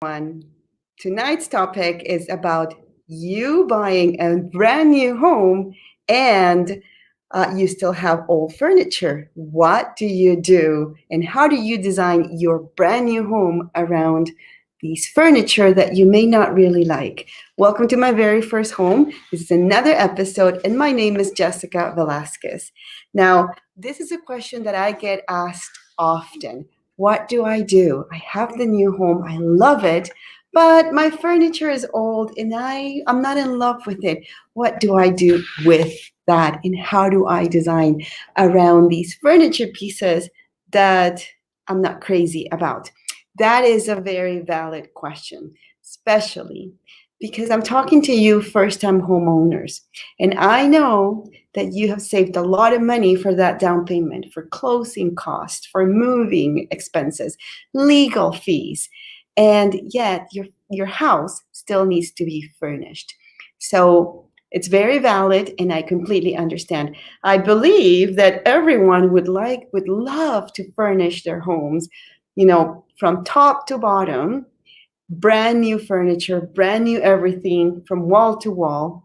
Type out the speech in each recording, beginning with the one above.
everyone. Tonight's topic is about you buying a brand new home and you still have old furniture. What do you do? And how do you design your brand new home around these furniture that you may not really like? Welcome to my very first home. This is another episode, and my name is Jessica Velasquez. Now, this is a question that I get asked often. What do I do? I have the new home, I love it, but my furniture is old and I'm not in love with it. What do I do with that? And how do I design around these furniture pieces that I'm not crazy about? That is a very valid question, especially because I'm talking to you first time homeowners. And I know that you have saved a lot of money for that down payment, for closing costs, for moving expenses, legal fees, and yet your house still needs to be furnished. So it's very valid, and I completely understand. I believe that everyone would love to furnish their homes, from top to bottom, brand new furniture, brand new everything from wall to wall.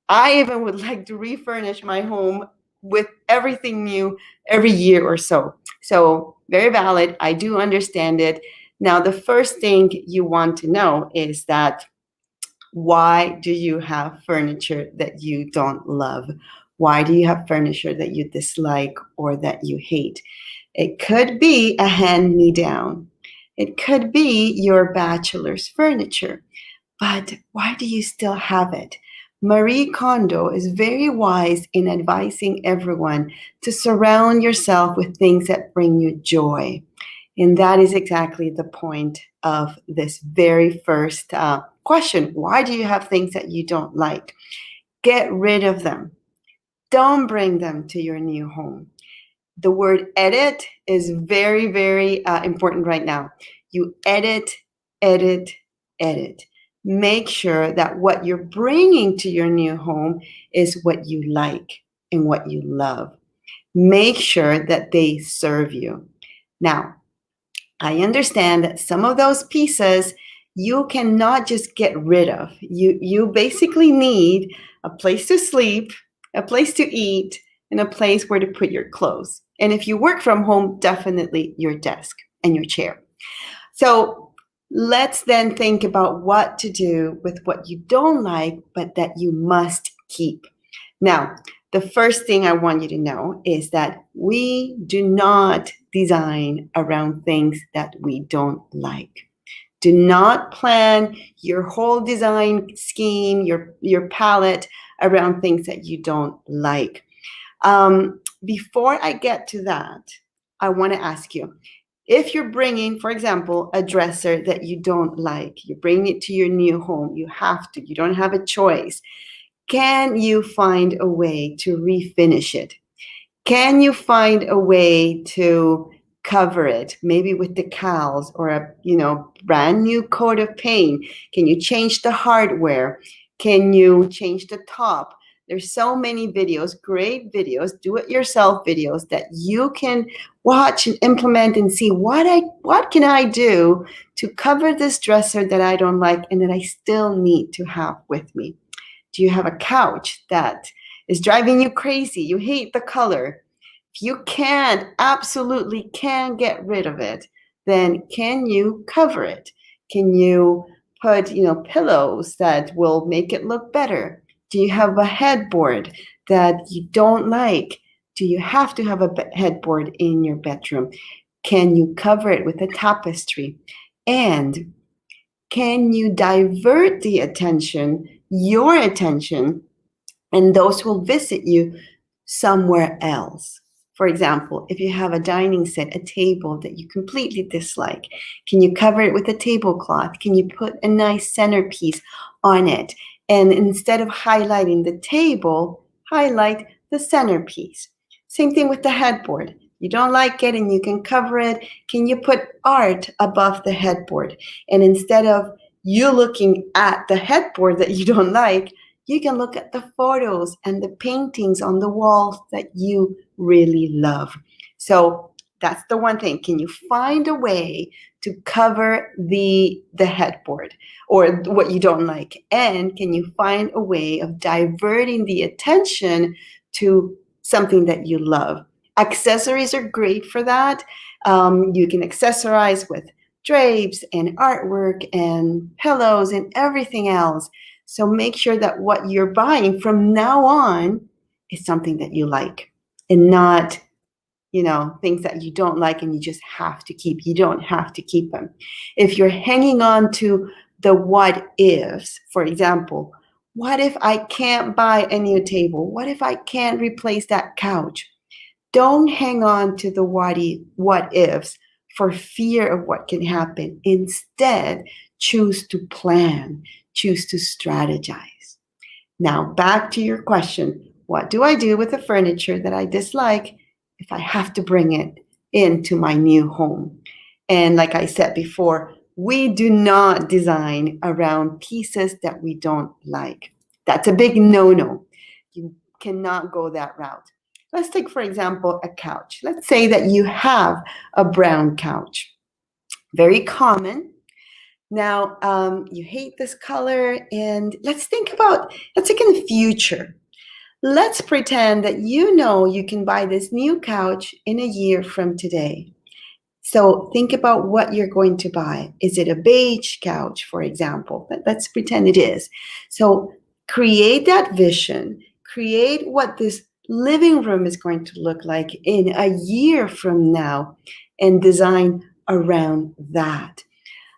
I even would like to refurnish my home with everything new every year or so. So, very valid. I do understand it. Now, the first thing you want to know is that why do you have furniture that you don't love? Why do you have furniture that you dislike or that you hate? It could be a hand me down. It could be your bachelor's furniture. But why do you still have it? Marie Kondo is very wise in advising everyone to surround yourself with things that bring you joy. And that is exactly the point of this very first question. Why do you have things that you don't like? Get rid of them. Don't bring them to your new home. The word edit is very, very important right now. You edit, edit, edit. Make sure that what you're bringing to your new home is what you like and what you love. Make sure that they serve you. Now, I understand that some of those pieces you cannot just get rid of. You basically need a place to sleep, a place to eat, and a place where to put your clothes. And if you work from home, definitely your desk and your chair. So let's then think about what to do with what you don't like, but that you must keep. Now, the first thing I want you to know is that we do not design around things that we don't like. Do not plan your whole design scheme, your palette around things that you don't like. Before I get to that, I want to ask you, if you're bringing, for example, a dresser that you don't like, you're bringing it to your new home, you have to, you don't have a choice. Can you find a way to refinish it? Can you find a way to cover it, maybe with decals or a brand new coat of paint? Can you change the hardware? Can you change the top? There's so many videos, great videos, do-it-yourself videos that you can watch and implement and see what can I do to cover this dresser that I don't like and that I still need to have with me. Do you have a couch that is driving you crazy? You hate the color. If you absolutely can get rid of it, then can you cover it? Can you put, pillows that will make it look better? Do you have a headboard that you don't like? Do you have to have a headboard in your bedroom? Can you cover it with a tapestry? And can you divert the attention, your attention, and those who will visit you somewhere else? For example, if you have a dining set, a table that you completely dislike, can you cover it with a tablecloth? Can you put a nice centerpiece on it? And instead of highlighting the table, highlight the centerpiece. Same thing with the headboard. You don't like it and you can cover it. Can you put art above the headboard? And instead of you looking at the headboard that you don't like, you can look at the photos and the paintings on the walls that you really love. So that's the one thing. Can you find a way to cover the headboard or what you don't like? And can you find a way of diverting the attention to something that you love? Accessories are great for that. You can accessorize with drapes and artwork and pillows and everything else. So make sure that what you're buying from now on is something that you like and not, things that you don't like and you just have to keep. You don't have to keep them. If you're hanging on to the what ifs, for example, what if I can't buy a new table? What if I can't replace that couch? Don't hang on to the what ifs for fear of what can happen. Instead, choose to plan, choose to strategize. Now, back to your question. What do I do with the furniture that I dislike if I have to bring it into my new home? And like I said before, we do not design around pieces that we don't like. That's a big no-no. You cannot go that route. Let's take, for example, a couch. Let's say that you have a brown couch. Very common. Now, you hate this color, and let's think in the future. Let's pretend that you can buy this new couch in a year from today. So think about what you're going to buy. Is it a beige couch, for example? Let's pretend it is. So create that vision. Create what this living room is going to look like in a year from now and design around that.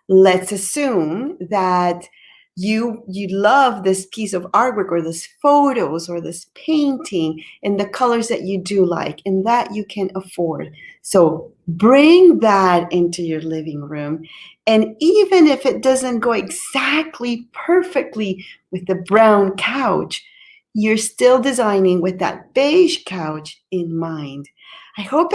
Let's assume that you love this piece of artwork or this photos or this painting and the colors that you do like and that you can afford. So bring that into your living room. And even if it doesn't go exactly perfectly with the brown couch, you're still designing with that beige couch in mind. I hope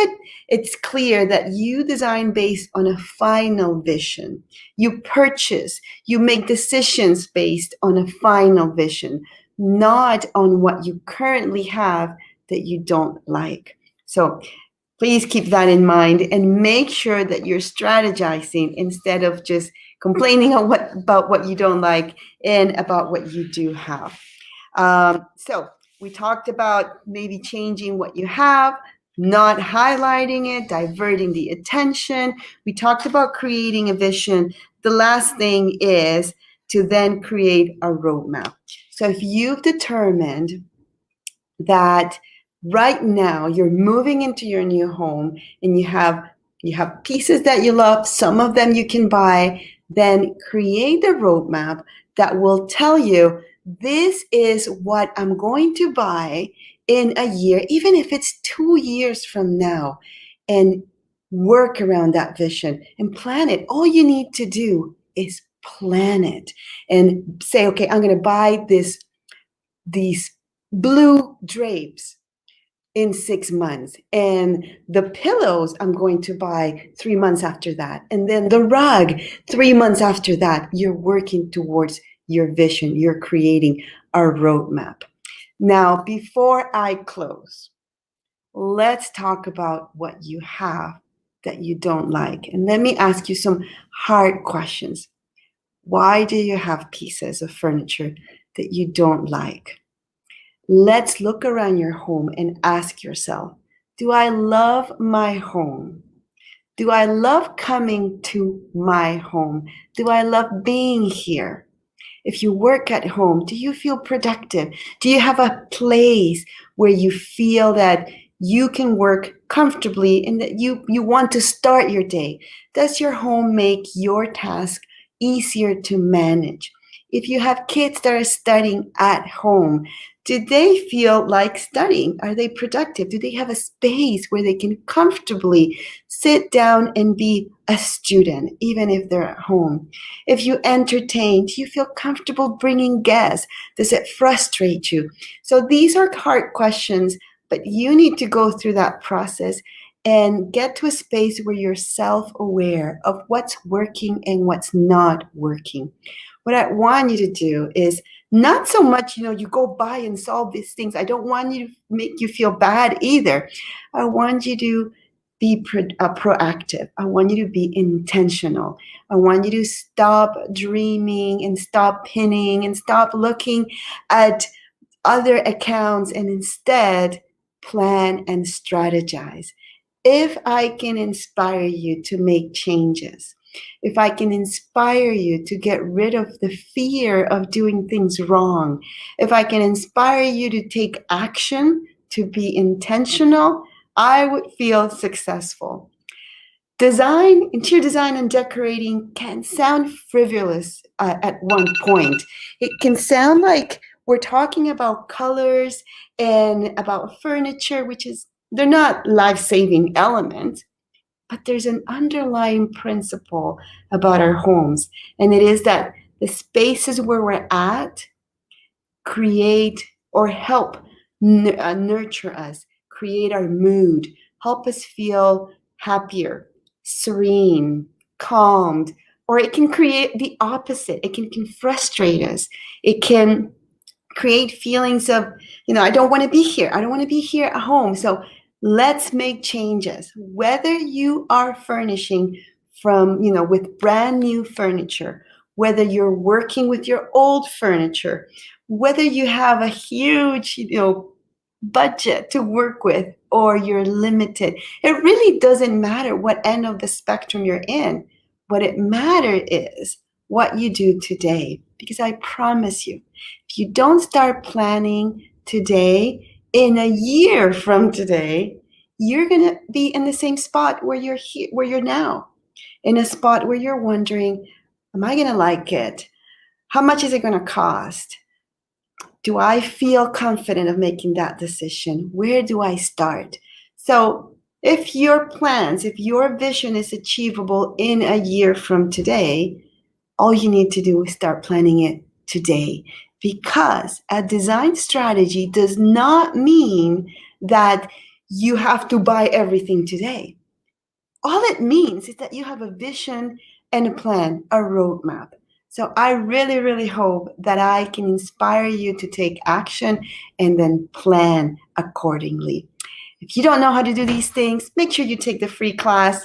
it's clear that you design based on a final vision. You purchase, you make decisions based on a final vision, not on what you currently have that you don't like. So please keep that in mind and make sure that you're strategizing instead of just complaining about what you don't like and about what you do have. So we talked about maybe changing what you have, not highlighting it, diverting the attention. We talked about creating a vision. The last thing is to then create a roadmap. So if you've determined that right now you're moving into your new home and you have pieces that you love, some of them you can buy, then create a roadmap that will tell you this is what I'm going to buy in a year, even if it's 2 years from now, and work around that vision and plan it. All you need to do is plan it and say, okay, I'm going to buy these blue drapes in 6 months, and the pillows I'm going to buy 3 months after that, and then the rug 3 months after that. You're working towards your vision. You're creating a roadmap. Now, before I close, let's talk about what you have that you don't like. And let me ask you some hard questions. Why do you have pieces of furniture that you don't like? Let's look around your home and ask yourself, do I love my home? Do I love coming to my home? Do I love being here? If you work at home, do you feel productive? Do you have a place where you feel that you can work comfortably and that you want to start your day? Does your home make your task easier to manage? If you have kids that are studying at home, do they feel like studying? Are they productive? Do they have a space where they can comfortably sit down and be a student, even if they're at home? If you entertain, do you feel comfortable bringing guests? Does it frustrate you? So these are hard questions, but you need to go through that process and get to a space where you're self-aware of what's working and what's not working. What I want you to do is not so much, you go buy and solve these things. I don't want you to make you feel bad either. I want you to be proactive. I want you to be intentional. I want you to stop dreaming and stop pinning and stop looking at other accounts and instead plan and strategize. If I can inspire you to make changes, if I can inspire you to get rid of the fear of doing things wrong, if I can inspire you to take action, to be intentional, I would feel successful. Interior design and decorating can sound frivolous at one point. It can sound like we're talking about colors and about furniture, they're not life-saving elements, but there's an underlying principle about our homes, and it is that the spaces where we're at create or help nurture us, create our mood, help us feel happier, serene, calmed, or it can create the opposite. It can frustrate us. It can create feelings of, I don't want to be here. I don't want to be here at home. So let's make changes. Whether you are furnishing with brand new furniture, whether you're working with your old furniture, whether you have a huge, budget to work with or you're limited, it really doesn't matter what end of the spectrum you're in. What it matters is what you do today. Because I promise you, if you don't start planning today, in a year from today, you're going to be in the same spot where you're now, in a spot where you're wondering, am I going to like it? How much is it going to cost? Do I feel confident of making that decision? Where do I start? So if your vision is achievable in a year from today, all you need to do is start planning it today. Because a design strategy does not mean that you have to buy everything today. All it means is that you have a vision and a plan, a roadmap. So I really, really hope that I can inspire you to take action and then plan accordingly. If you don't know how to do these things, make sure you take the free class.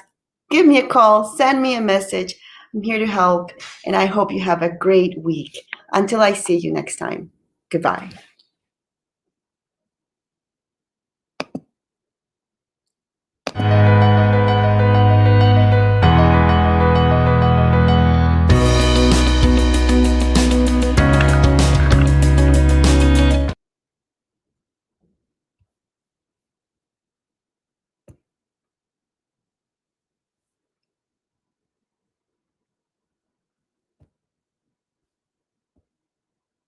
Give me a call, send me a message. I'm here to help, and I hope you have a great week. Until I see you next time, goodbye.